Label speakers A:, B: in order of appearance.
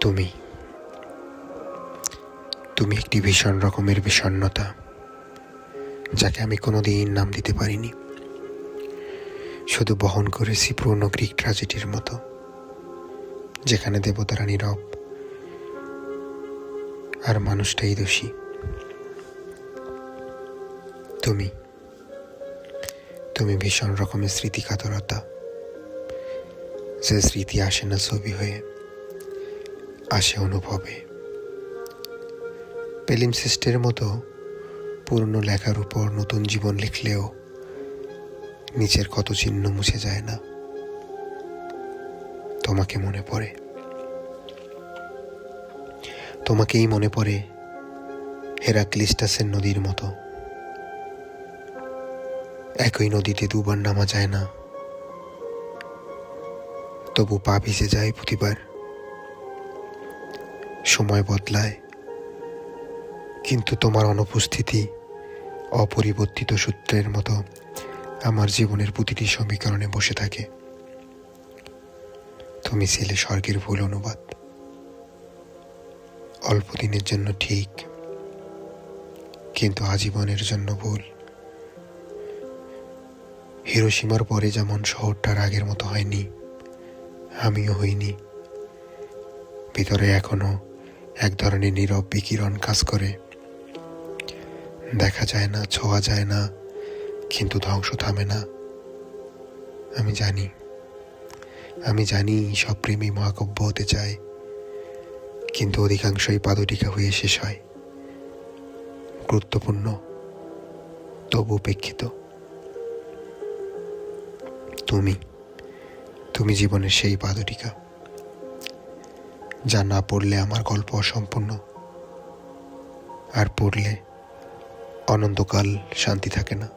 A: তুমি তুমি একটি ভীষণ রকমের বিষণ্ণতা, যাকে আমি কোনোদিন নাম দিতে পারিনি। শুধু বহন করেছি পুরনো গ্রিক ট্র্যাজেডির মতো, যেখানে দেবতারা নীরব আর মানুষটাই দোষী। তুমি তুমি ভীষণ রকমের স্মৃতিকাতরতা, যে স্মৃতি আসে না ছবি হয়ে, আসে অনুভবে। পেলিমসিস্টের মতো পুরনো লেখার উপর নতুন জীবন লিখলেও নিচের কত চিহ্ন মুছে যায় না। তোমাকে মনে পড়ে, তোমাকেই মনে পড়ে হেরাক্লিস্টাসের নদীর মতো। একই নদীতে দুবার নামা যায় না, তবু পা ভিজে যায় প্রতিবার। সময় বদলায়, কিন্তু তোমার অনুপস্থিতি অপরিবর্তিত সূত্রের মতো আমার জীবনের প্রতিটি সমীকরণে বসে থাকে। তুমি ছিলে স্বর্গের ভুল অনুবাদ, অল্প দিনের জন্য ঠিক, কিন্তু আজীবনের জন্য ভুল। হিরোশিমার পরে যেমন শহরটার আগের মতো হয়নি, আমিও হইনি। ভিতরে এখনো এক ধরনের নীরব বিকিরণ কাজ করে। দেখা যায় না, ছোঁয়া যায় না, কিন্তু ধ্বংস থামে না। আমি জানি সব প্রেমী মহাকাব্য হতে চায়, কিন্তু অধিকাংশই পাদটিকা হয়ে শেষ হয়। গুরুত্বপূর্ণ, তবু উপেক্ষিত। তুমি জীবনের সেই পাদটিকা, যা না পড়লে আমার গল্প অসম্পূর্ণ, আর পড়লে অনন্তকাল শান্তি থাকে না।